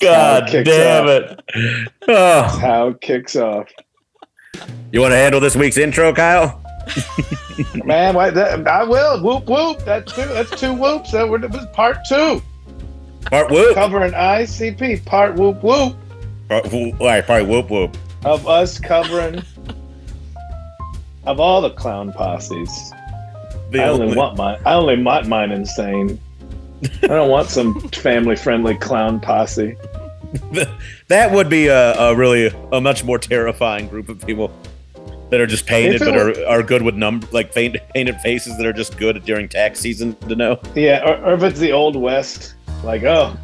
God damn it. Oh. That's how it kicks off. You want to handle this week's intro, Kyle? Man, I will. Whoop, whoop. That's two whoops. That was part two. Part whoop. Covering ICP. Part whoop, whoop. All right, part whoop, whoop. Of us covering of all the clown posses. I only want mine insane. I don't want some family-friendly clown posse. That would be a really much more terrifying group of people that are just painted, but are good with painted faces that are just good during tax season to know. Yeah, or if it's the Old West, like, oh,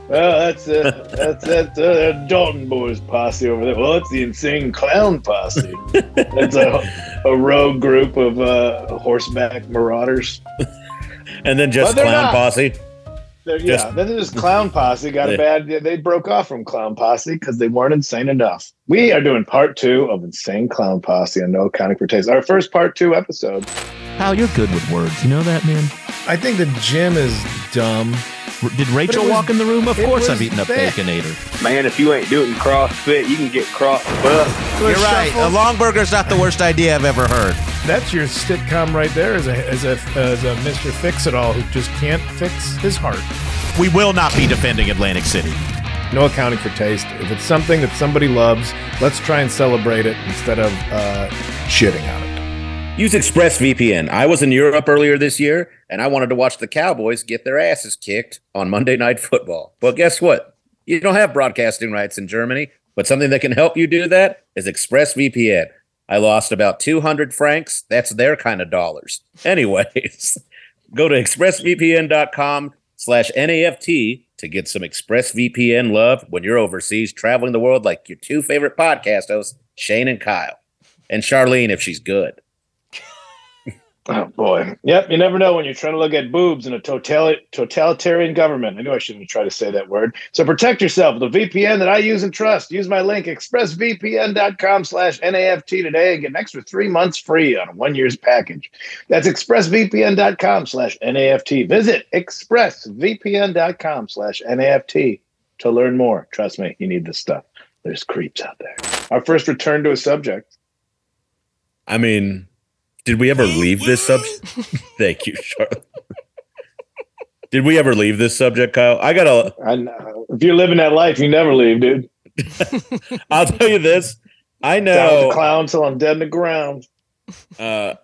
well, that's Dalton Boys posse over there. Well, it's the insane clown posse. It's a rogue group of horseback marauders. And then just clown posse. Then there's clown posse. They broke off from clown posse because they weren't insane enough. We are doing part two of Insane Clown Posse on No Accounting for Taste. Our first part two episode. Pal, you're good with words. You know that, man? I think the gym is dumb. Did Rachel walk in the room? Of course I've eaten a Baconator. Man, if you ain't doing CrossFit, you can get CrossFit. You're right. A long burger's not the worst idea I've ever heard. That's your sitcom right there as a Mr. Fix-It-All who just can't fix his heart. We will not be defending Atlantic City. No accounting for taste. If it's something that somebody loves, let's try and celebrate it instead of shitting on it. Use ExpressVPN. I was in Europe earlier this year, and I wanted to watch the Cowboys get their asses kicked on Monday Night Football. Well, guess what? You don't have broadcasting rights in Germany, but something that can help you do that is ExpressVPN. I lost about 200 francs. That's their kind of dollars. Anyways, go to expressvpn.com/NAFT to get some ExpressVPN love when you're overseas traveling the world like your two favorite podcast hosts, Shane and Kyle. And Charlene, if she's good. Oh, boy. Yep, you never know when you're trying to look at boobs in a totalitarian government. I knew I shouldn't try to say that word. So protect yourself with a VPN that I use and trust. Use my link, expressvpn.com/NAFT today and get an extra 3 months free on a 1 year's package. That's expressvpn.com/NAFT. Visit expressvpn.com/NAFT to learn more. Trust me, you need this stuff. There's creeps out there. Our first return to a subject. I mean... Did we ever leave this subject? Thank you, Charlotte. Did we ever leave this subject, Kyle? I know. If you're living that life, you never leave, dude. I'll tell you this. I know. Down with the clown till I'm dead in the ground. I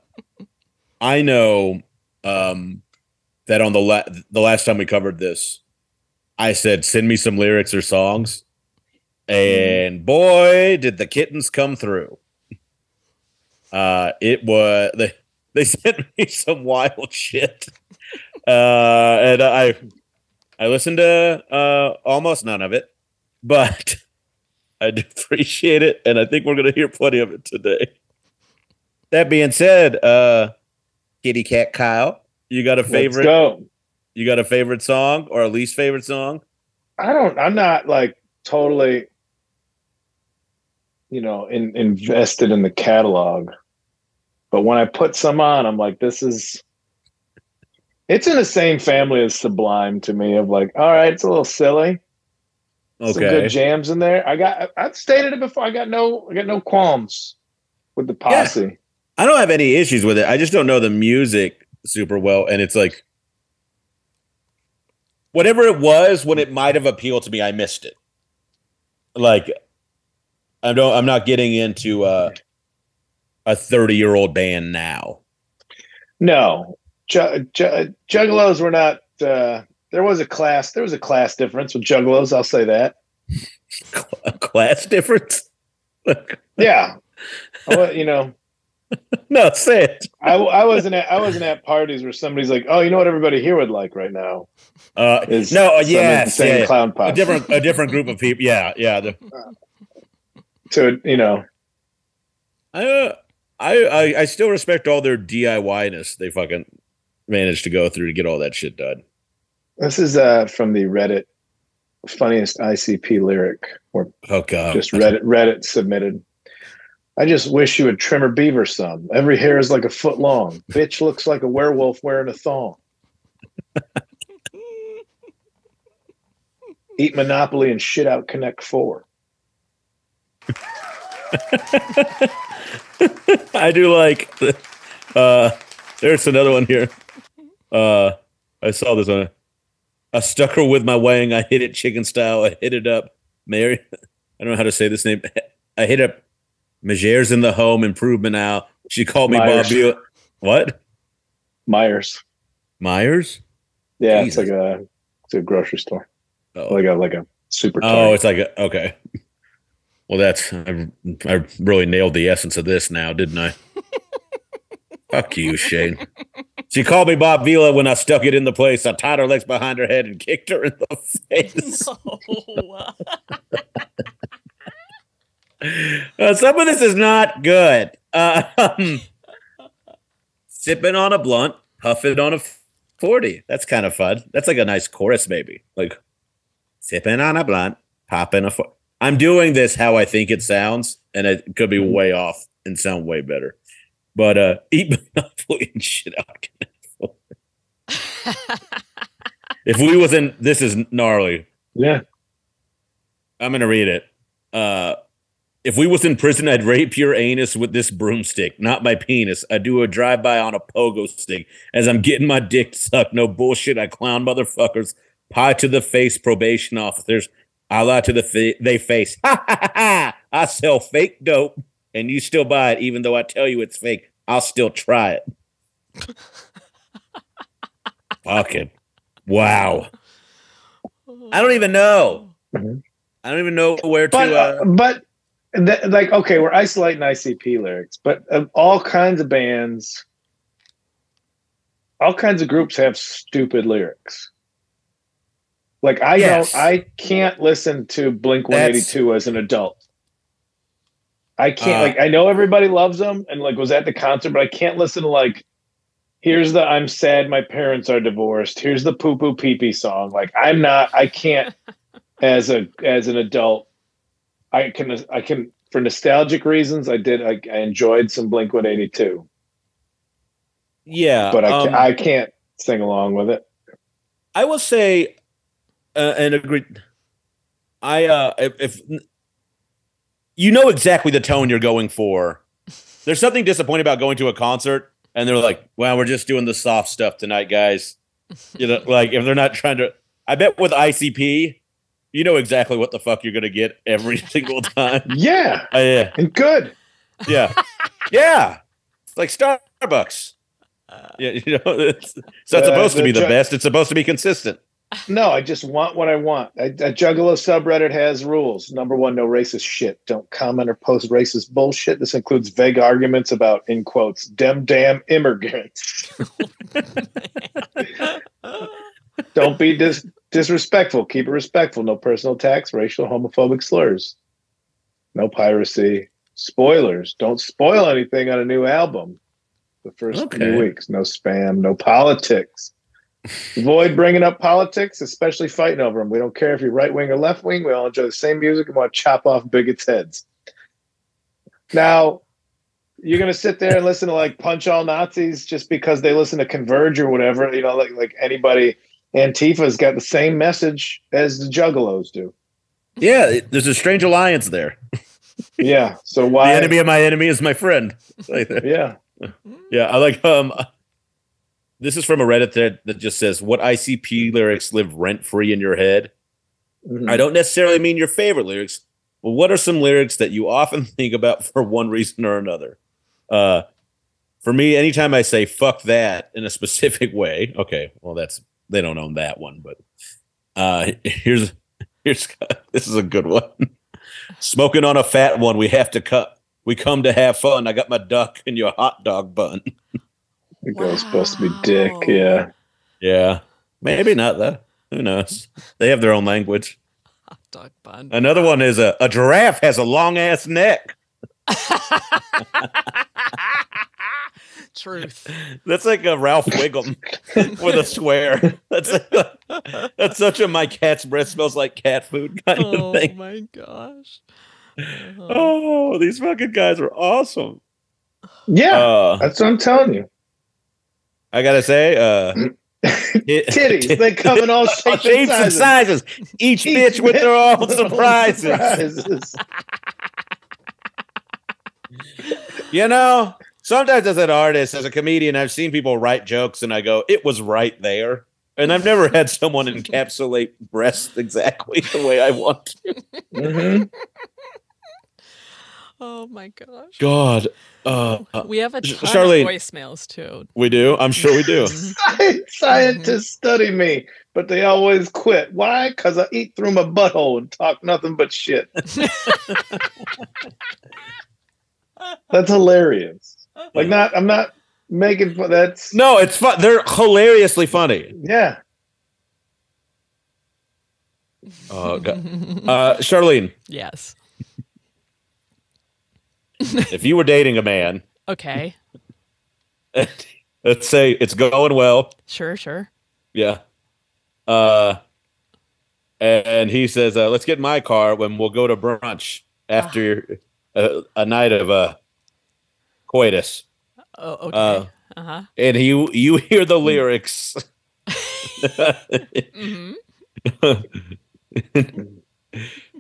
know that on the last time we covered this, I said, send me some lyrics or songs. And boy, did the kittens come through. It was they sent me some wild shit, and I listened to almost none of it, but I do appreciate it, and I think we're gonna hear plenty of it today. That being said, Kitty Cat Kyle, you got a favorite? Let's go. You got a favorite song or a least favorite song? I'm not like totally, invested in the catalog. But when I put some on, I'm like, it's in the same family as Sublime to me of like, all right, it's a little silly. Okay. Some good jams in there. I've stated it before. I got no qualms with the Posse. Yeah. I don't have any issues with it. I just don't know the music super well. And it's like, whatever it was when it might have appealed to me, I missed it. Like, I'm not getting into a 30-year-old band now. No, Juggalos were not. There was a class difference with Juggalos. I'll say that. A class difference. Yeah, No, say it. I wasn't at parties where somebody's like, "Oh, you know what everybody here would like right now." Insane clown pop. A different group of people. Yeah. So I still respect all their DIY-ness they fucking managed to go through to get all that shit done. This is from the Reddit funniest ICP lyric, or oh god, just Reddit submitted. I just wish you would trim her beaver some. Every hair is like a foot long. Bitch looks like a werewolf wearing a thong. Eat Monopoly and shit out Connect 4. I do like there's another one here. I saw this one. I stuck her with my wang. I hit it chicken style. I hit it up. Mary, I don't know how to say this name. I hit up Megere's in the home improvement now. She called me Myers. Bob. What? Myers. Myers? Yeah, Jesus. it's a grocery store. Oh. Like a super. Oh, it's like okay. Well, I really nailed the essence of this now, didn't I? Fuck you, Shane. She called me Bob Vila when I stuck it in the place. I tied her legs behind her head and kicked her in the face. No. Some of this is not good. Sipping on a blunt, puffing on a 40. That's kind of fun. That's like a nice chorus, maybe. Like, sipping on a blunt, popping a 40. I'm doing this how I think it sounds, and it could be way off and sound way better. But eat Monopoly and shit out. If we was in, this is gnarly. Yeah. I'm going to read it. If we was in prison, I'd rape your anus with this broomstick, not my penis. I do a drive-by on a pogo stick as I'm getting my dick sucked. No bullshit. I clown motherfuckers. Pie to the face, probation officers. I lie to they face. Ha ha ha ha. I sell fake dope and you still buy it, even though I tell you it's fake. I'll still try it. Fucking wow. I don't even know. I don't even know where to. Like, okay, we're isolating ICP lyrics, but all kinds of bands, all kinds of groups have stupid lyrics. Like I can't listen to Blink-182 as an adult. I can't. Like, I know everybody loves them and like was at the concert, but I can't listen to like, here's the I'm sad my parents are divorced. Here's the poo poo pee pee song. Like I can't as an adult. I can for nostalgic reasons. I enjoyed some Blink-182. Yeah, but I can't sing along with it. I will say, and agree. If you know exactly the tone you're going for, there's something disappointing about going to a concert and they're like, "Well, we're just doing the soft stuff tonight, guys." You know, like if they're not trying to. I bet with ICP. You know exactly what the fuck you're going to get every single time. Yeah. Yeah. And good. Yeah. Yeah. It's like Starbucks. Yeah, you know, it's not supposed to be the best. It's supposed to be consistent. No, I just want what I want. A Juggalo subreddit has rules. Number 1, no racist shit. Don't comment or post racist bullshit. This includes vague arguments about, in quotes, damn immigrants. Don't be disrespectful. Keep it respectful. No personal attacks, racial, homophobic slurs. No piracy. Spoilers. Don't spoil anything on a new album. The first few weeks. No spam. No politics. Avoid bringing up politics, especially fighting over them. We don't care if you're right wing or left wing. We all enjoy the same music and want to chop off bigots' heads. Now, you're going to sit there and listen to like Punch All Nazis just because they listen to Converge or whatever. You know, like anybody. Antifa's got the same message as the Juggalos do. Yeah, there's a strange alliance there. Yeah, so why the enemy of my enemy is my friend? Yeah, yeah. I like. This is from a Reddit thread that just says, "What ICP lyrics live rent free in your head?" I don't necessarily mean your favorite lyrics, but what are some lyrics that you often think about for one reason or another? For me, anytime I say "fuck that" in a specific way, okay, well that's. They don't own that one, but here's this is a good one. Smoking on a fat one, we have to cut. We come to have fun. I got my duck in your hot dog bun. The girl's supposed to be dick, yeah. Yeah. Maybe not though. Who knows? They have their own language. Hot dog bun. Another one is a giraffe has a long ass neck. Truth. That's like a Ralph Wiggum with a swear. That's such a my cat's breath smells like cat food kind of thing. Oh my gosh. Oh, these fucking guys are awesome. Yeah, that's what I'm telling you. I gotta say, titties, they come in all shapes and sizes. Each bitch with their own surprises. You know, sometimes as an artist, as a comedian, I've seen people write jokes and I go, it was right there. And I've never had someone encapsulate breasts exactly the way I want to. Mm-hmm. Oh my gosh. God. We have a ton Charlene, of voicemails too. We do? I'm sure we do. Scientists study me, but they always quit. Why? Because I eat through my butthole and talk nothing but shit. That's hilarious. Like, I'm not making fun. That's no, it's fun. They're hilariously funny. Yeah. Oh God. Charlene. Yes. If you were dating a man, okay, let's say it's going well. Sure. Yeah. And he says, "Let's get in my car when we'll go to brunch after a night of coitus." Oh, okay. And you hear the lyrics. Mm-hmm.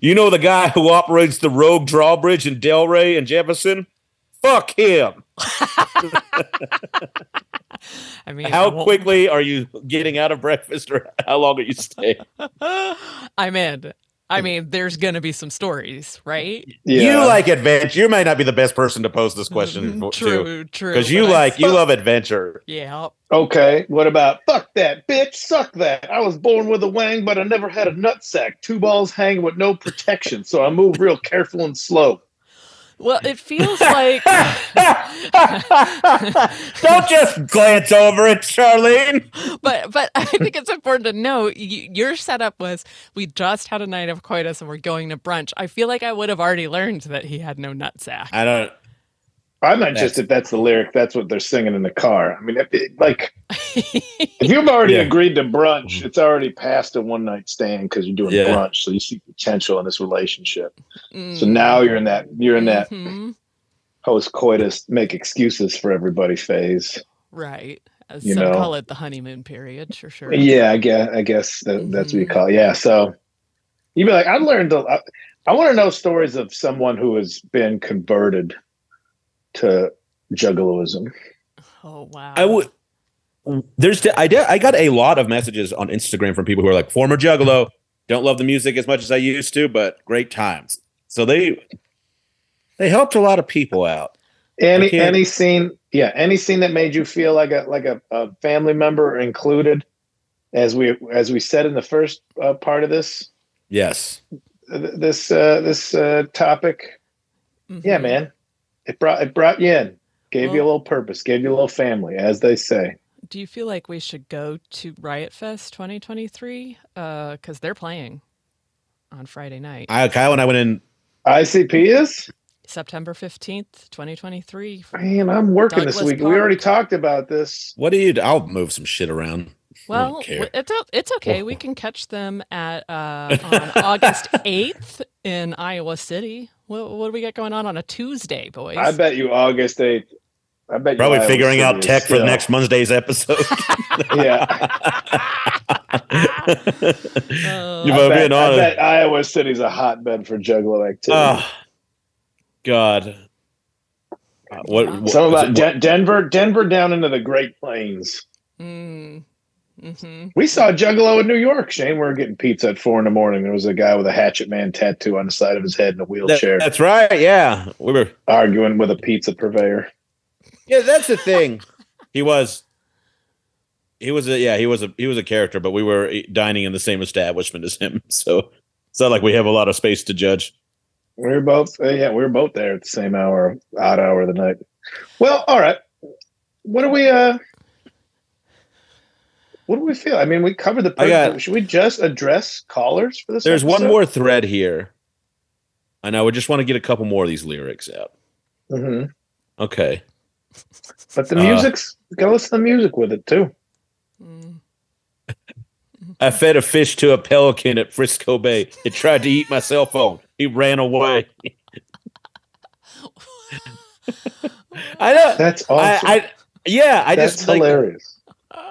You know the guy who operates the Rogue Drawbridge in Delray and Jefferson? Fuck him. I mean, how quickly are you getting out of breakfast, or how long are you staying? I'm in. I mean, there's going to be some stories, right? Yeah. You like adventure. You might not be the best person to pose this question True. Because you love adventure. Yeah. Okay, what about fuck that bitch, suck that. I was born with a wang, but I never had a nutsack. 2 balls hanging with no protection, so I move real careful and slow. Well, it feels like... Don't just glance over it, Charlene. But I think it's important to know your setup was we just had a night of coitus and we're going to brunch. I feel like I would have already learned that he had no nutsack. I'm not just if that's the lyric, that's what they're singing in the car. I mean, if you've already agreed to brunch, it's already past a one night stand because you're doing brunch, so you see potential in this relationship. So now you're in that post coitus make excuses for everybody phase, right? As some call it the honeymoon period, sure. Yeah, I guess that's what you call it. Yeah, so you'd be like, I want to know stories of someone who has been converted to juggaloism. Oh wow! I got a lot of messages on Instagram from people who are like, former juggalo, don't love the music as much as I used to, but great times. So they helped a lot of people out. Any scene that made you feel like a family member included, as we said in the first part of this. Yes. This topic. Mm-hmm. Yeah, man. It brought you in, gave you a little purpose, gave you a little family, as they say. Do you feel like we should go to Riot Fest 2023? Because they're playing on Friday night. Kyle and I went in. ICP is? September 15th, 2023. Man, I'm working Douglas this week. Park. We already talked about this. What do you do? I'll move some shit around. Well, it's okay. We can catch them at on August 8th in Iowa City. What do we got going on a Tuesday, boys? I bet you August 8th. I bet probably you figuring out tech for the next Monday's episode. Yeah. I bet Iowa City's a hotbed for Juggalo activity. Oh, God. Some about Denver down into the Great Plains. Mm-hmm. We saw Juggalo in New York, Shane. We were getting pizza at 4 a.m. There was a guy with a Hatchet Man tattoo on the side of his head in a wheelchair. That's right. Yeah, we were arguing with a pizza purveyor. Yeah, that's the thing. He was a character, but we were dining in the same establishment as him, so it's not like we have a lot of space to judge. We were both there at the same hour, odd hour of the night. Well, all right. What do we feel? I mean, we covered the. Should we just address callers for this? There's one more thread here. I know. We just want to get a couple more of these lyrics out. Mm-hmm. Okay. But the music's gotta listen to the music with it too. I fed a fish to a pelican at Frisco Bay. It tried to eat my cell phone. He ran away. I know. That's awesome. I That's just like, hilarious.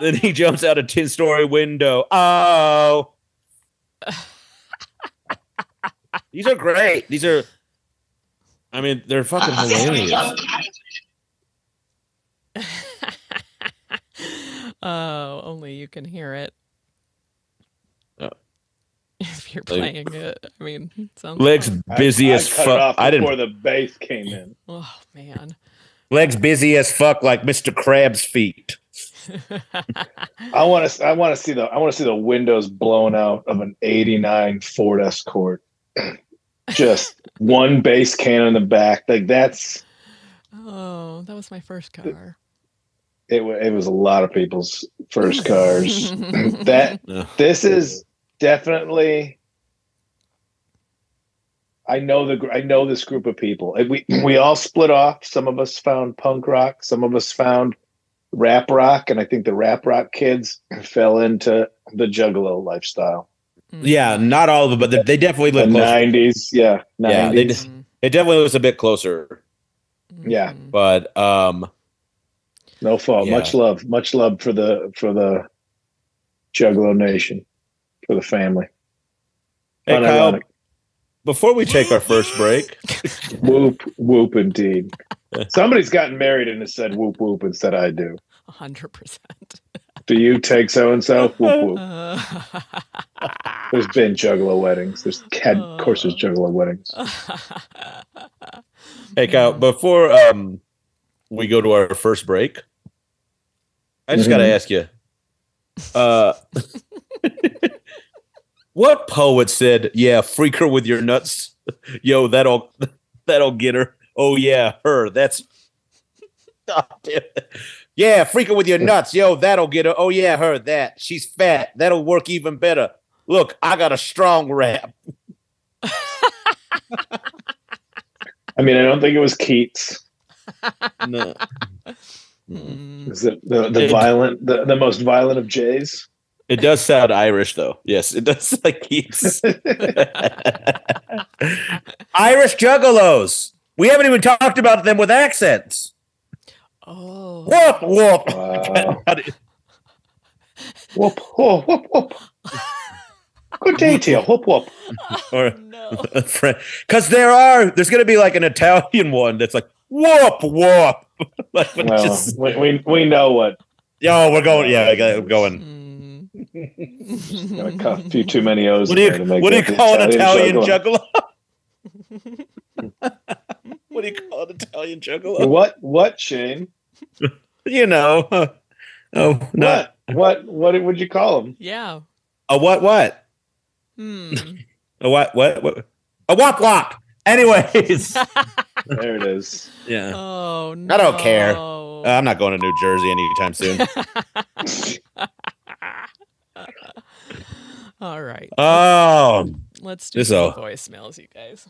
then he jumps out a 10-story window. Oh. These are great. They're fucking hilarious. Oh, only you can hear it. Oh. If you're playing it. I mean, it sounds Legs fun. busy I as cut it fuck. off before the bass came in. Oh, man. Legs busy as fuck like Mr. Crab's feet. I want to see the windows blown out of an '89 Ford Escort. Just one bass can in the back. Like that's. Oh, that was my first car. It was a lot of people's first cars. This is definitely. I know this group of people. We all split off. Some of us found punk rock. Some of us found rap rock, and I think the rap rock kids fell into the Juggalo lifestyle. Yeah, not all of them, but they definitely The live closer. 90s, yeah, 90s. Yeah, it definitely was a bit closer. Yeah, but no fault. Yeah. Much love for the Juggalo Nation, for the family. Hey, Kyle, Unironic. before we take our first break, Whoop indeed. Somebody's gotten married and has said whoop whoop instead I do. 100%. Do you take so and so? Whoop whoop. There's been Juggalo weddings. Of course, there's Juggalo weddings. hey, Kyle, before we go to our first break, I just got to ask you, what poet said, "Yeah, freak her with your nuts, yo, that'll get her. Oh yeah, her. That's yeah, freak her with your nuts, yo, that'll get her. Oh yeah, her. That she's fat. That'll work even better. Look, I got a strong rap." I mean, I don't think it was Keats. No. Is it the most violent of Jays? It does sound Irish, though. Yes, it does like Keats. Irish Juggalos. We haven't even talked about them with accents. Oh. Whoop, whoop. Wow. Whoop, whoop, whoop, whoop. Good day to you. Whoop, whoop. Or because there's going to be like an Italian one that's like whoop, whoop. Like, Well, we know what. Yo, we're going. Yeah, we're going. Gotta cut a few too many O's. What do you call an Italian juggalo? What do you call an Italian juggalo? What, Shane? You know. Oh, not What would you call him? Yeah. a what? A what? A wop. Anyways. There it is. Yeah. Oh, no. I don't care. I'm not going to New Jersey anytime soon. All right. Oh. Let's do some voicemails, you guys.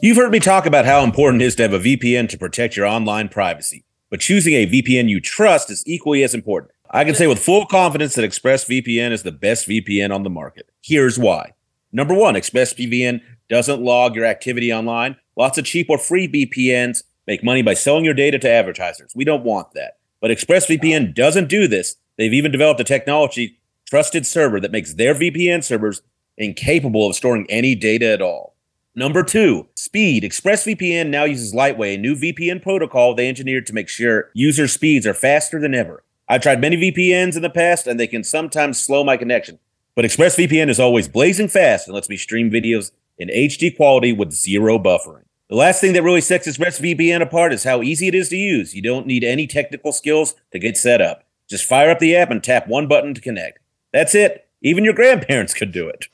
You've heard me talk about how important it is to have a VPN to protect your online privacy, but choosing a VPN you trust is equally as important. I can say with full confidence that ExpressVPN is the best VPN on the market. Here's why. Number one, ExpressVPN doesn't log your activity online. Lots of cheap or free VPNs make money by selling your data to advertisers. We don't want that. But ExpressVPN doesn't do this. They've even developed a technology trusted server that makes their VPN servers incapable of storing any data at all. Number two, speed. ExpressVPN now uses Lightway, a new VPN protocol they engineered to make sure user speeds are faster than ever. I've tried many VPNs in the past, and they can sometimes slow my connection. But ExpressVPN is always blazing fast and lets me stream videos in HD quality with zero buffering. The last thing that really sets ExpressVPN apart is how easy it is to use. You don't need any technical skills to get set up. Just fire up the app and tap one button to connect. That's it. Even your grandparents could do it.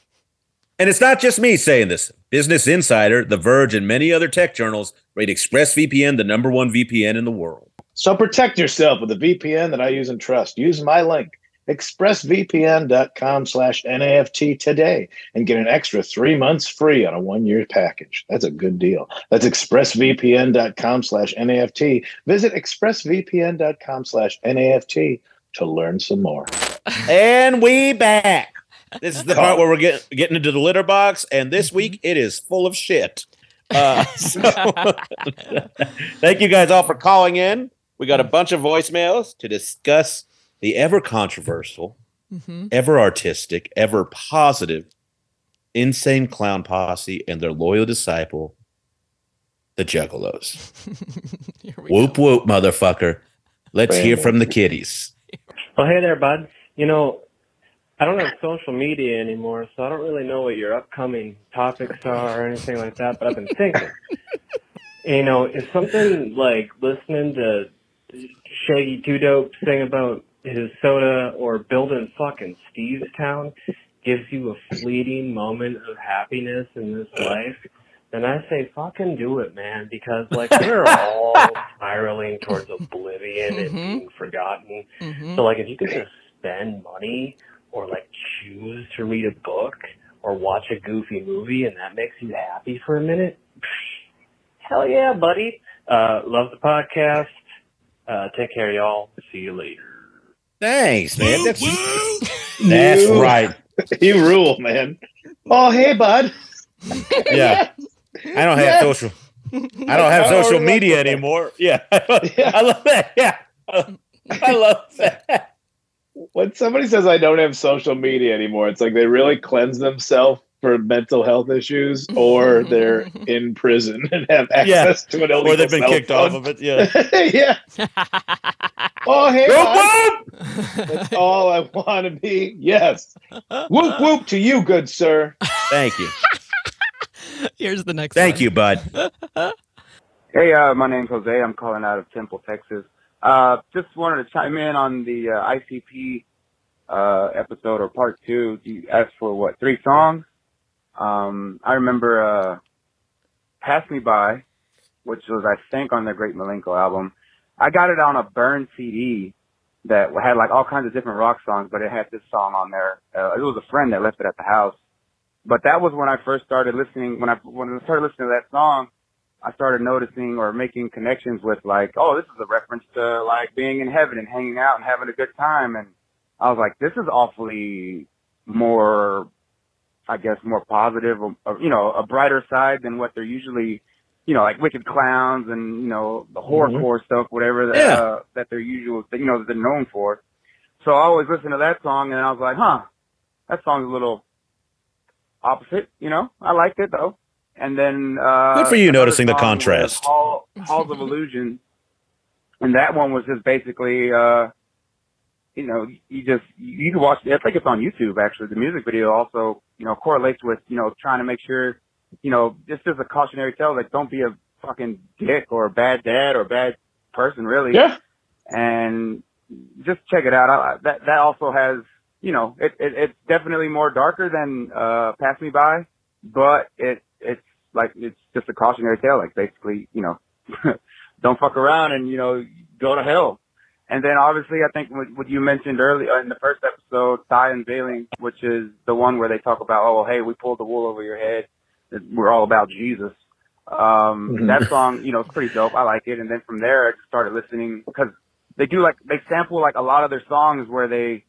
And it's not just me saying this. Business Insider, The Verge, and many other tech journals rate ExpressVPN the number one VPN in the world. So protect yourself with a VPN that I use and trust. Use my link, expressvpn.com/NAFT today, and get an extra 3 months free on a 1-year package. That's a good deal. That's expressvpn.com/NAFT. Visit expressvpn.com/NAFT to learn some more. And we back. This is the part where we're getting into the litter box, and this week it is full of shit. Thank you guys all for calling in. We got a bunch of voicemails to discuss the ever controversial, ever artistic, ever positive, insane clown posse and their loyal disciple, the Juggalos. Whoop, whoop, motherfucker. Let's hear from the kiddies. Oh, hey there, bud. You know, I don't have social media anymore, so I don't really know what your upcoming topics are or anything like that, but I've been thinking. You know, is something like listening to Shaggy Two Dope sing about his soda or building fucking Steve's Town gives you a fleeting moment of happiness in this life, then I say fucking do it, man, because like we're all spiraling towards oblivion and being forgotten. So like if you could just spend money or like choose to read a book or watch a goofy movie and that makes you happy for a minute, hell yeah, buddy. Love the podcast. Take care, y'all. See you later. Thanks, man. That's right. You rule, man. Oh, hey, bud. Yeah. I don't have social. I don't have social media anymore. Yeah. I love that. Yeah. I love that. When somebody says I don't have social media anymore, it's like they really cleanse themselves for mental health issues, or they're in prison and have access to an illegal or they've been kicked off of it. Yeah. Yeah. Oh, hey, whoop, that's all I want to be. Yes. Whoop, whoop to you, good sir. Thank you. Here's the next Thank one. you, bud. Hey, my name's Jose. I'm calling out of Temple, Texas. Just wanted to chime in on the ICP episode or part 2. You asked for, 3 songs? I remember Pass Me By, which was, I think, on the Great Milenko album. I got it on a burned CD that had, like, all kinds of different rock songs, but it had this song on there. It was a friend that left it at the house. But that was when I first started listening. When I started listening to that song, I started noticing or making connections with, like, oh, this is a reference to, like, being in heaven and hanging out and having a good time. And I was like, this is awfully more, I guess, more positive, a brighter side than what they're usually, like Wicked Clowns and, the horrorcore stuff, whatever that they're usual, that they're known for. So I always listen to that song and I was like, that song's a little opposite, I liked it though. And then, good for you noticing the contrast. Halls of Illusion. And that one was just basically, you can watch it. I think it's on YouTube, actually. The music video also, correlates with, trying to make sure, just as a cautionary tale, like, don't be a fucking dick or a bad dad or a bad person, really. Yeah. And just check it out. That also has, it's definitely more darker than Pass Me By, but it's just a cautionary tale. Like, basically, don't fuck around and, go to hell. And then obviously I think what you mentioned earlier in the first episode, Ty and Veiling, which is the one where they talk about, oh, hey, we pulled the wool over your head. We're all about Jesus. That song, it's pretty dope. I like it. And then from there I just started listening because they sample like a lot of their songs where they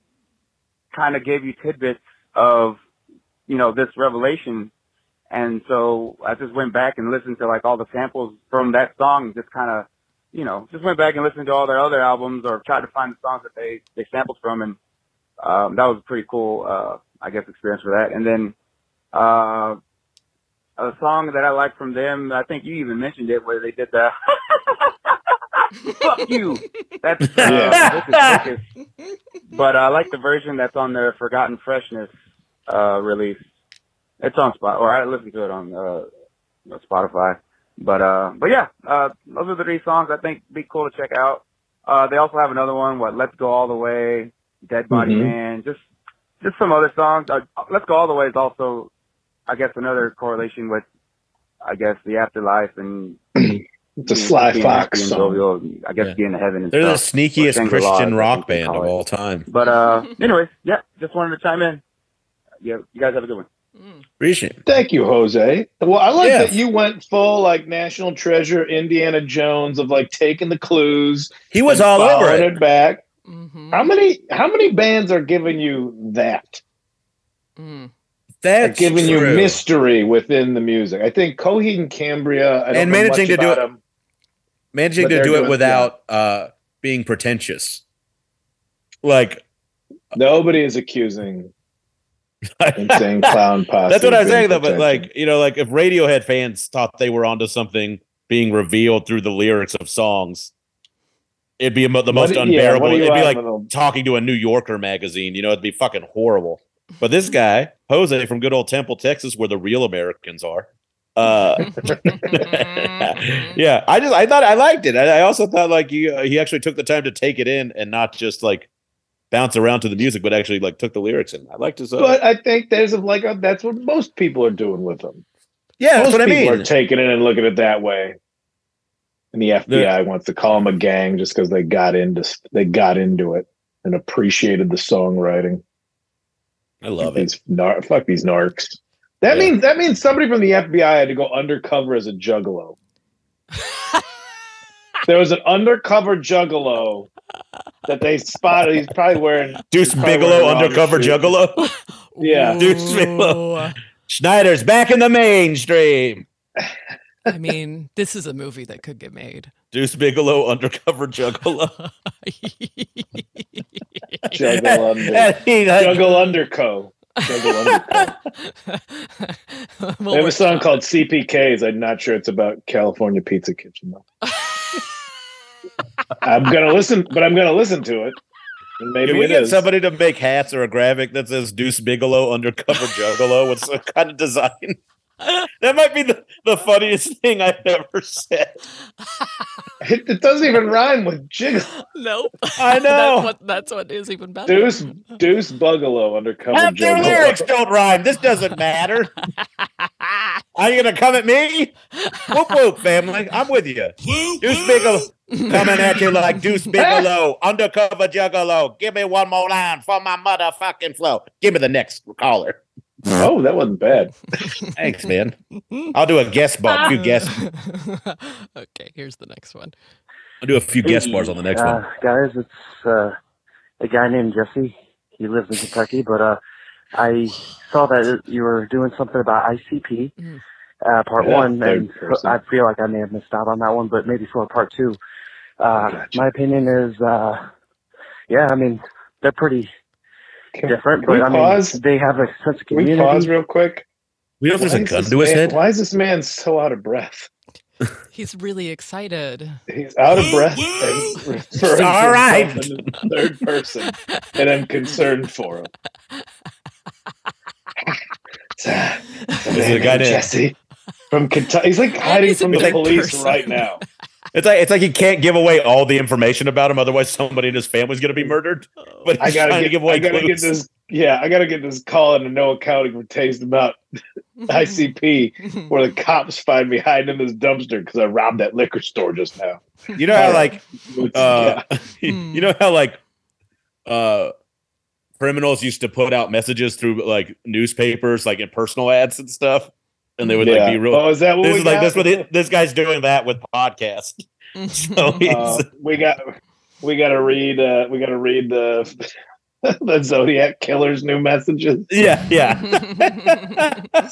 kind of gave you tidbits of, this revelation. And so I just went back and listened to like all the samples from that song, just kind of, just went back and listened to all their other albums or tried to find the songs that they sampled from. And, that was a pretty cool, I guess, experience for that. And then, a song that I like from them, I think you even mentioned it, where they did the fuck you. That's, Hocus Pocus. But I like the version that's on their Forgotten Freshness, release. It's on Spotify, or I listened to it on, Spotify. But yeah, those are the 3 songs I think be cool to check out. They also have another one, Let's Go All the Way, Dead Body Man, just some other songs. Let's Go All the Way is also, I guess, another correlation with, I guess, the afterlife and it's a Sly Fox song. I guess getting to heaven and They're stuff. the sneakiest Christian rock band of all time. But anyways, yeah, just wanted to chime in. Yeah, you guys have a good one. Appreciate it. Thank you, Jose. Well, I like that you went full like National Treasure, Indiana Jones of like taking the clues. He was all over it back. Mm-hmm. How many bands are giving you that? That's giving you true. mystery within the music. I think Coheed and Cambria. I don't And know managing much to do about it, them, managing but to they're do it doing- without being pretentious. Like nobody is accusing Insane Clown Posse. that's what of I'm being saying though. But pretentious. like, you know, like if Radiohead fans thought they were onto something being revealed through the lyrics of songs, it'd be the most unbearable. what are you It'd be on like with them? talking to a New Yorker magazine. You know, it'd be fucking horrible. But this guy, Jose from good old Temple, Texas, where the real Americans are. Yeah, I thought I liked it. I also thought like he actually took the time to take it in and not just like bounce around to the music, but actually like took the lyrics in. I liked his. But I think there's that's what most people are doing with them. Yeah, that's Most what I people mean. are taking it and looking at it that way. And the FBI wants to call them a gang just because they got into it and appreciated the songwriting. I love it. Fuck these narcs. That means somebody from the FBI had to go undercover as a juggalo. There was an undercover juggalo that they spotted. He's probably wearing Deuce Bigelow, undercover suit. juggalo. Yeah, Deuce Bigelow. Schneider's back in the mainstream. I mean, this is a movie that could get made. Deuce Bigelow, undercover juggalo. Juggle Underco. They have a song called CPKs. I'm not sure it's about California Pizza Kitchen though. I'm gonna listen to it. And maybe Can we get is. somebody to make hats or a graphic that says Deuce Bigelow, undercover juggalo with some kind of design? That might be the funniest thing I've ever said. It doesn't even rhyme with jiggle. Nope. I know. That's what is even better. Deuce Bugalo, undercover Half their juggalo. lyrics don't rhyme. This doesn't matter. Are you gonna come at me? Whoop whoop, family. I'm with you. Deuce Bigelow coming at you like Deuce Bigelow, undercover juggalo. Give me one more line for my motherfucking flow. Give me the next caller. Oh, that wasn't bad. Thanks, man. I'll do a guest bar. A few guest. Okay, here's the next one. I'll do a few guest bars on the next one. Guys, it's a guy named Jesse. He lives in Kentucky, but I saw that you were doing something about ICP, part one, and I feel like I may have missed out on that one, but maybe for part two. My opinion is, I mean, they're pretty different, but I mean, they have a sense of community. Can we pause real quick? We know if there's a gun to his head. Why is this man so out of breath? He's really excited. He's out of breath and referring All right. to himself in the third person, and I'm concerned for him. This is a guy named Jesse from Kentucky. He's like hiding from the police right now. It's like he can't give away all the information about him, otherwise somebody in his family's going to be murdered. But he's trying to give away clues. I gotta get this call into no accounting for taste about ICP, where the cops find me hiding in this dumpster because I robbed that liquor store just now. You know how you know how criminals used to put out messages through like newspapers, like in personal ads and stuff, and they would like be real. Oh, is that what this is like this guy's doing that with podcast. So we got to read the Zodiac Killer's new messages. Yeah.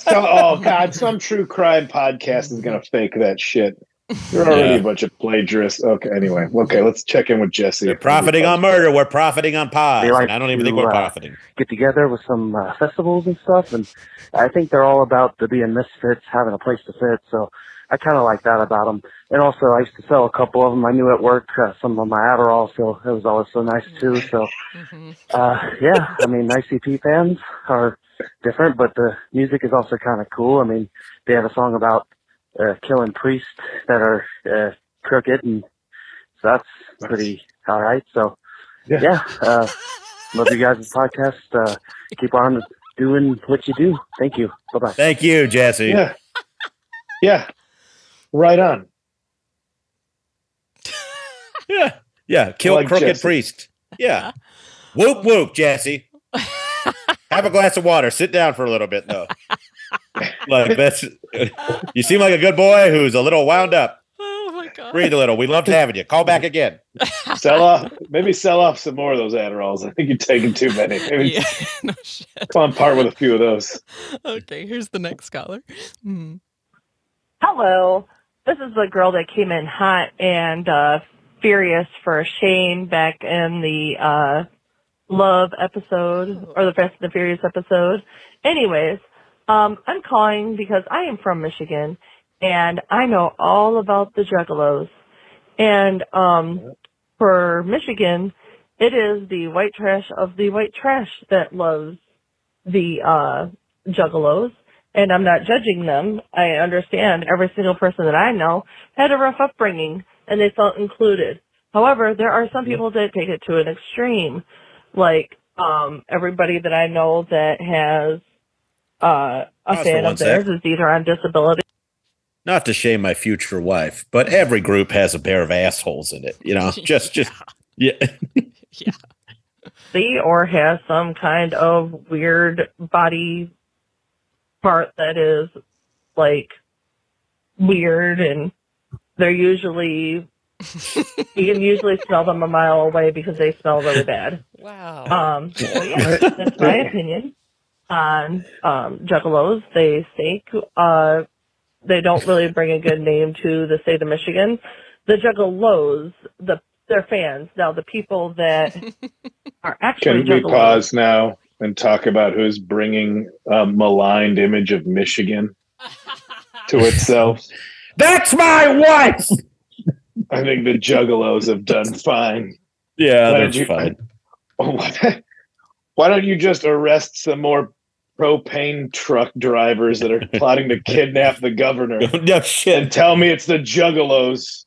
Oh God, some true crime podcast is gonna fake that shit. You're already a bunch of plagiarists. Okay, anyway. Okay, let's check in with Jesse. They're profiting on murder. We're profiting on pies. Like I don't even think we're profiting. Get together with some festivals and stuff, and I think they're all about the being misfits, having a place to fit. So I kind of like that about them. And also, I used to sell a couple of them. I knew at work some of my Adderall, so it was always so nice too. So I mean, ICP fans are different, but the music is also kind of cool. I mean, they have a song about killing priests that are crooked, and so that's pretty all right. So love you guys' podcast. Keep on doing what you do. Thank you. Bye-bye. Thank you, Jesse. Yeah, right on. Yeah, kill like crooked Jesse. priest. Yeah. Whoop whoop, Jesse. Have a glass of water. Sit down for a little bit though. Like that's you seem like a good boy who's a little wound up. Oh my God. Breathe a little. We loved having you. Call back again. Sell off some more of those Adderalls. I think you're taking too many. Maybe Yeah, no shit. come on, part with a few of those. Okay, here's the next caller. Hmm. Hello. This is the girl that came in hot and furious for Shane back in the Love episode, or the Fast and the Furious episode. Anyways, I'm calling because I am from Michigan, and I know all about the Juggalos. And for Michigan, it is the white trash of the white trash that loves the Juggalos. And I'm not judging them. I understand every single person that I know had a rough upbringing, and they felt included. However, there are some people that take it to an extreme. Like, everybody that I know that has a fan of theirs is either on disability. Not to shame my future wife, but every group has a pair of assholes in it. You know, just yeah. Yeah. Or has some kind of weird body part that is like weird, and they're usually you can usually smell them a mile away because they smell really bad. Wow. So yeah, that's my opinion on Juggalos. They stink. They don't really bring a good name to the state of Michigan. The Juggalos, their fans. Now the people that are actually Can we Juggalos, pause now and talk about who's bringing a maligned image of Michigan to itself? That's my wife. I think the Juggalos have done fine. Yeah, that's fine. Why don't you just arrest some more propane truck drivers that are plotting to kidnap the governor? No shit. And tell me it's the Juggalos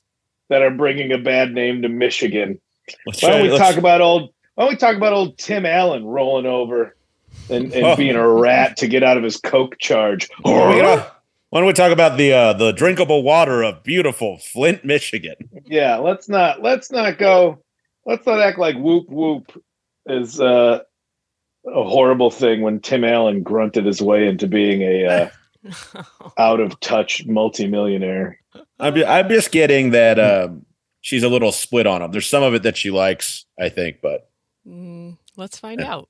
that are bringing a bad name to Michigan. Why don't we talk about old Tim Allen rolling over and being a rat to get out of his coke charge? Why don't we talk about the drinkable water of beautiful Flint, Michigan? Yeah, let's not act like Whoop Whoop is a horrible thing when Tim Allen grunted his way into being a out of touch multimillionaire. I'm just getting that she's a little split on him. There's some of it that she likes, I think, but let's find out.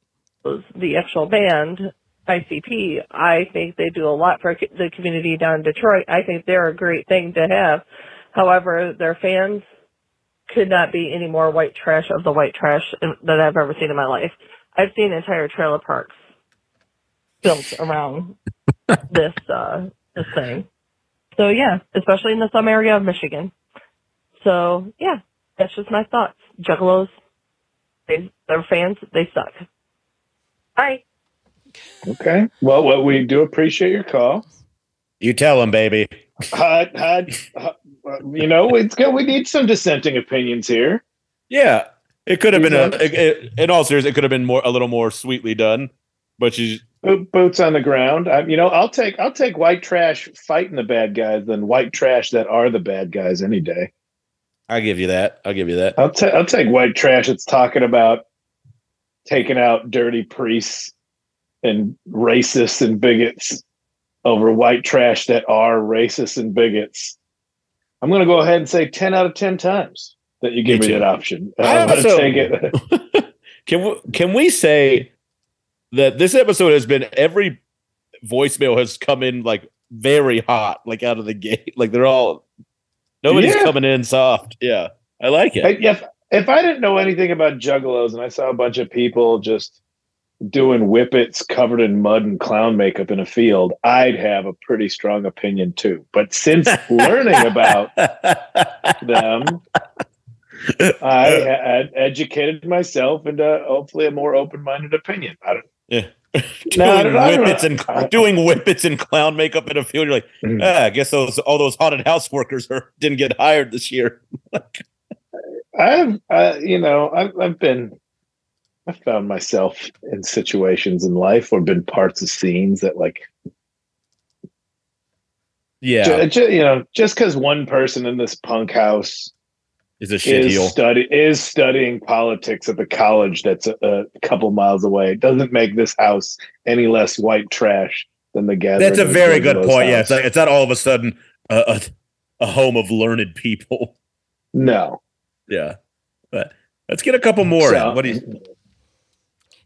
The actual band, ICP, I think they do a lot for the community down in Detroit. I think they're a great thing to have. However, their fans could not be any more white trash of the white trash that I've ever seen in my life. I've seen entire trailer parks built around this thing. So yeah, especially in some area of Michigan. So yeah, that's just my thoughts. Juggalos, their fans, they suck. Bye. Okay. Well, we do appreciate your call. You tell them, baby. You know, it's good. We need some dissenting opinions here. Yeah, it could have been in all seriousness, it could have been a little more sweetly done. But she's boots on the ground. I'll take white trash fighting the bad guys than white trash that are the bad guys any day. I'll give you that. I'll take white trash that's talking about taking out dirty priests and racists and bigots over white trash that are racists and bigots. I'm going to go ahead and say 10 out of 10 times that you give me that option. I'm going to take it. Can we say that this episode has been, every voicemail has come in like very hot, like out of the gate. Like nobody's coming in soft. Yeah, I like it. If I didn't know anything about Juggalos and I saw a bunch of people just doing whippets covered in mud and clown makeup in a field, I'd have a pretty strong opinion too. But since learning about them, I had educated myself into hopefully a more open-minded opinion. Doing whippets and clown makeup in a field. You're like, I guess all those haunted house workers didn't get hired this year. I've found myself in situations in life or been parts of scenes that just because one person in this punk house is a shitheel is studying politics at the college that's a couple miles away doesn't make this house any less white trash than the gathering. That's a very good point. Yeah, it's not all of a sudden a home of learned people. No. Yeah, but let's get a couple more. So, What do you?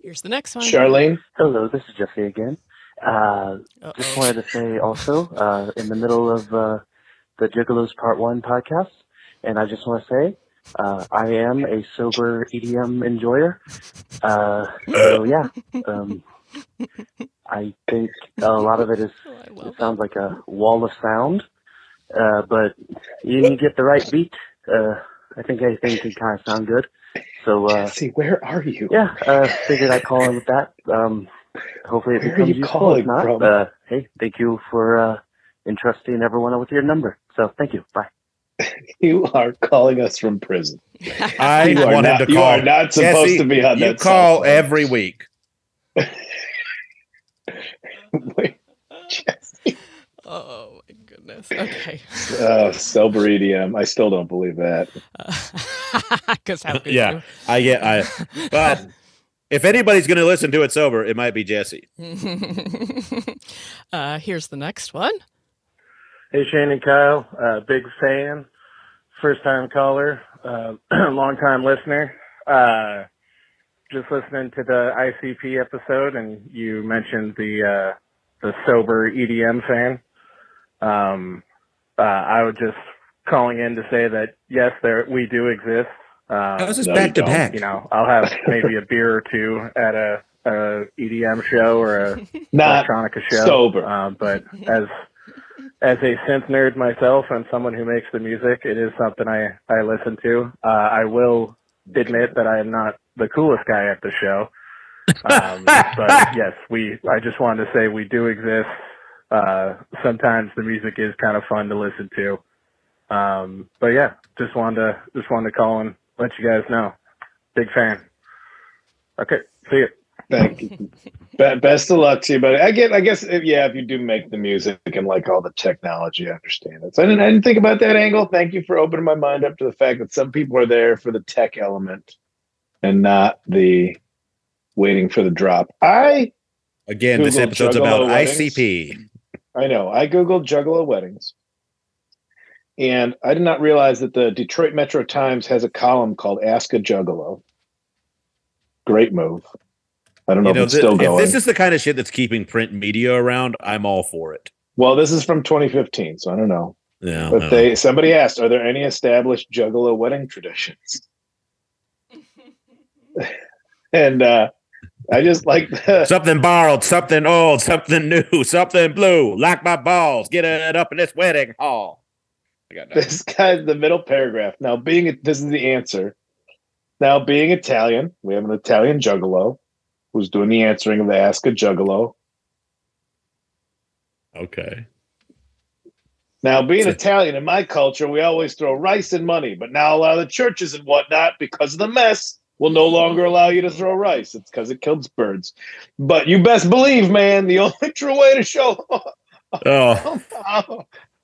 Here's the next one. Charlene? Hello, this is Jesse again. Just wanted to say also, in the middle of the Juggalos Part 1 podcast, and I just want to say, I am a sober EDM enjoyer. So yeah, I think a lot of it is, it sounds like a wall of sound, but you get the right beat. I think anything can kind of sound good. So, Jesse, where are you? Yeah, figured I'd call in with that. Hopefully it Where are becomes you useful. calling If not, from? hey, thank you for entrusting everyone with your number. So thank you. Bye. You are calling us from prison. I You are want him not- to you call. are not supposed Jesse, to be on you that call cell phone. every week. Wait, Jesse. Oh my goodness. Okay. Sober EDM. I still don't believe that. Because how could Yeah, but if anybody's going to listen to it sober, it might be Jesse. Here's the next one. Hey, Shane and Kyle, big fan, first time caller, long time listener. Just listening to the ICP episode, and you mentioned the sober EDM fan. I was just calling in to say that yes, we do exist. How's this back to back? You know, I'll have maybe a beer or two at a EDM show or a Not electronica show. sober. But as a synth nerd myself and someone who makes the music, it is something I listen to. I will admit that I am not the coolest guy at the show. But yes, I just wanted to say we do exist. Sometimes the music is kind of fun to listen to. But yeah, just wanted to call and let you guys know. Big fan. Okay, see you. Thank you. Best of luck to you, buddy. I guess, if you do make the music and like all the technology, I understand it. So I didn't think about that angle. Thank you for opening my mind up to the fact that some people are there for the tech element and not the waiting for the drop. Again, this Googled episode's Juggalo about weddings. ICP. I know. I Googled Juggalo weddings. And I did not realize that the Detroit Metro Times has a column called Ask a Juggalo. Great move. I don't know if it's still if going. this is the kind of shit that's keeping print media around, I'm all for it. Well, this is from 2015, so I don't know. Yeah, But somebody asked, are there any established Juggalo wedding traditions? And I just like something borrowed, something old, something new, something blue. Like my balls, get it up in this wedding hall. This guy's the middle paragraph. Now, this is the answer. Now, being Italian, we have an Italian Juggalo who's doing the answering of the Ask a Juggalo. Okay. Now, being Italian, in my culture, we always throw rice and money, but now a lot of the churches and whatnot, because of the mess, will no longer allow you to throw rice. It's because it kills birds. But you best believe, man, the only true way to show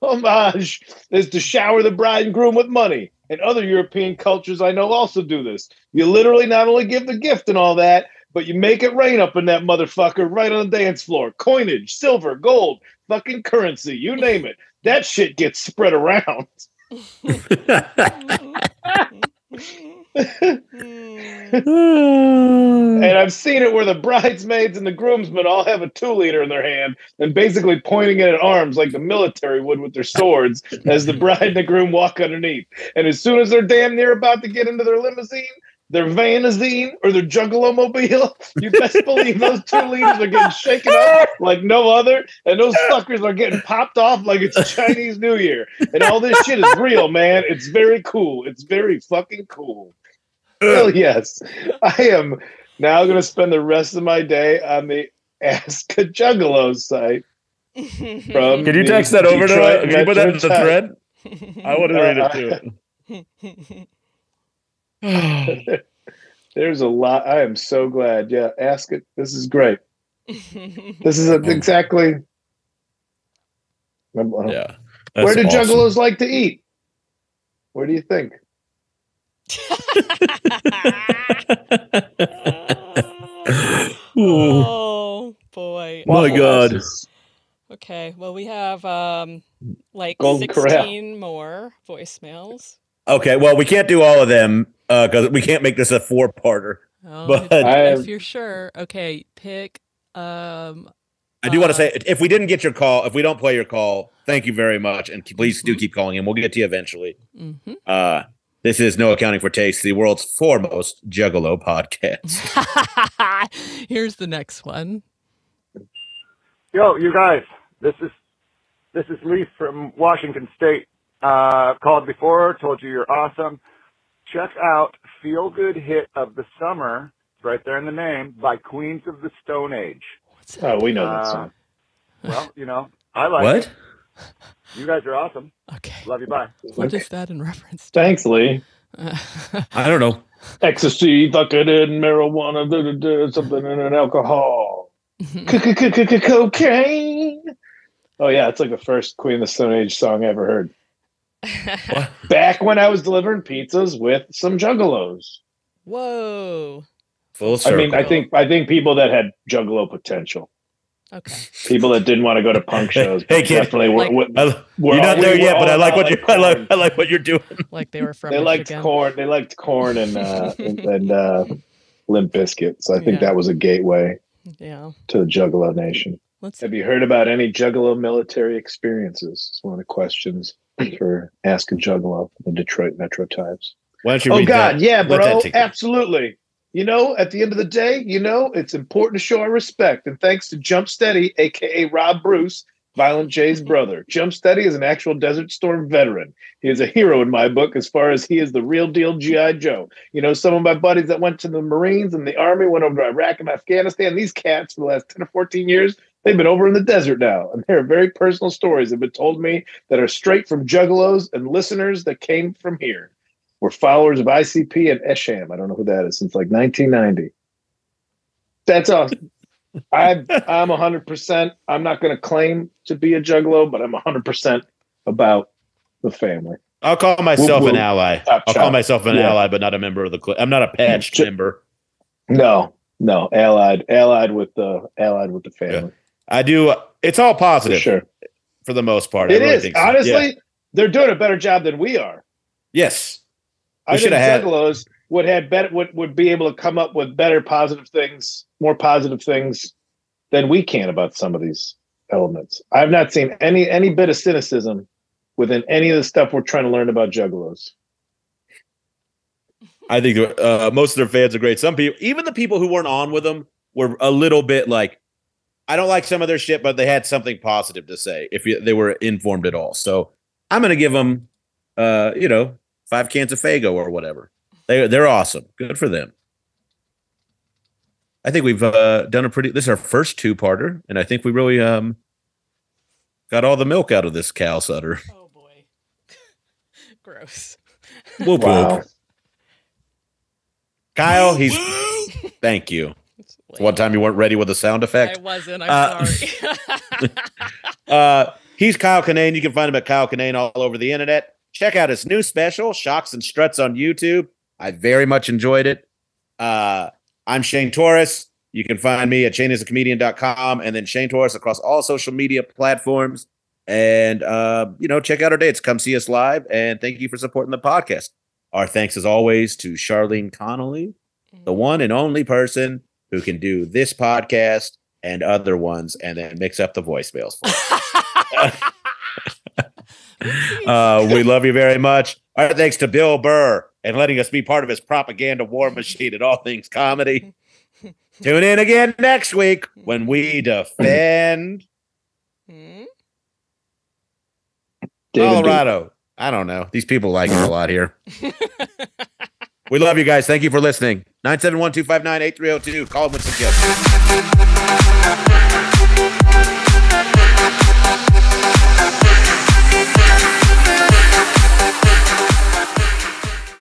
homage is to shower the bride and groom with money. And other European cultures I know also do this. You literally not only give the gift and all that, but you make it rain up in that motherfucker right on the dance floor. Coinage, silver, gold, fucking currency, you name it. That shit gets spread around. And I've seen it where the bridesmaids and the groomsmen all have a 2-liter in their hand and basically pointing it at arms like the military would with their swords as the bride and the groom walk underneath. And as soon as they're damn near about to get into their limousine, their vanazine or their Juggalo-mobile, you best believe those 2 liters are getting shaken up like no other, and those fuckers are getting popped off like it's Chinese New Year. And all this shit is real, man. It's very cool. It's very fucking cool. Hell yes. I am now going to spend the rest of my day on the Ask a Juggalo site. From Can you text that over to us? Can you put that in the thread? I want to read it too. There's a lot. I am so glad. Yeah, ask it. This is great. This is exactly. Yeah. Where do Juggalos like to eat? Where do you think? Oh boy! My God. Okay. Well, we have like Golden 16 more voicemails. Okay, well, we can't do all of them because we can't make this a 4-parter. Oh, But if you're sure. Okay, pick. I do want to say, if we didn't get your call, if we don't play your call, thank you very much, and please do keep calling in. We'll get to you eventually. This is No Accounting for Taste, the world's foremost Juggalo podcast. Here's the next one. Yo, you guys, this is Lee from Washington State. Called before, told you you're awesome. Check out Feel Good Hit of the Summer, it's right there in the name, by Queens of the Stone Age. Oh, we know that song. Well, I like it. What? You guys are awesome. Okay. Love you, bye. What is that in reference to? Thanks, Lee. I don't know. Ecstasy, Vicodin, marijuana, something in an alcohol. Cocaine. Oh, yeah, it's like the first Queen of the Stone Age song I ever heard. Back when I was delivering pizzas with some Juggalos. Whoa. Full circle. I mean, I think people that had Juggalo potential. Okay. People that didn't want to go to punk shows. Hey, kid, definitely were. You're not there yet, but I like what I like what you're doing. Like they were from. They liked Michigan. corn. They liked corn and Limp Bizkit. So I think that was a gateway. Yeah. To the Juggalo Nation. Have you heard about any Juggalo military experiences? It's one of the questions for Ask a Juggalo, the Detroit Metro Times. Why don't you read that? Yeah, Let bro. that take- Absolutely. At the end of the day, it's important to show our respect. And thanks to Jump Steady, a.k.a. Rob Bruce, Violent J's brother. Jump Steady is an actual Desert Storm veteran. He is a hero in my book as far as he is the real deal G.I. Joe. Some of my buddies that went to the Marines and the Army went over to Iraq and Afghanistan. These cats for the last 10 or 14 years, they've been over in the desert now. And there are very personal stories that have been told me that are straight from Juggalos and listeners that came from here. We're followers of ICP and Esham. I don't know who that is since like 1990. That's awesome. I'm 100%. I'm not going to claim to be a Juggalo, but I'm 100% about the family. I'll call myself an ally. I'll call myself an ally, but not a member of the clique. I'm not a patched member. No, allied with the family. Yeah. I do. It's all positive, sure, for the most part. It is honestly. They're doing a better job than we are. Yes. I think Juggalos would be able to come up with better positive things, more positive things than we can about some of these elements. I've not seen any bit of cynicism within any of the stuff we're trying to learn about Juggalos. I think most of their fans are great. Some people, even the people who weren't on with them, were a little bit like, I don't like some of their shit, but they had something positive to say if they were informed at all. So I'm going to give them, 5 cans of Faygo or whatever. They're awesome. Good for them. I think we've done this is our first 2-parter, and I think we really got all the milk out of this cow sutter. Oh boy. Gross. Whoop whoop. Kyle, thank you. One time you weren't ready with a sound effect. I wasn't. I'm sorry. He's Kyle Kinane. You can find him at Kyle Kinane all over the internet. Check out his new special, Shocks and Struts, on YouTube. I very much enjoyed it. I'm Shane Torres. You can find me at ShaneIsAComedian.com and then Shane Torres across all social media platforms. And, check out our dates. Come see us live. And thank you for supporting the podcast. Our thanks, as always, to Charlene Connolly, the one and only person who can do this podcast and other ones and then mix up the voicemails for us. We love you very much. Our thanks to Bill Burr and letting us be part of his propaganda war machine at All Things Comedy. Tune in again next week when we defend Colorado. I don't know. These people like it a lot here. We love you guys. Thank you for listening. 971-259-8302. Call them with some gifts.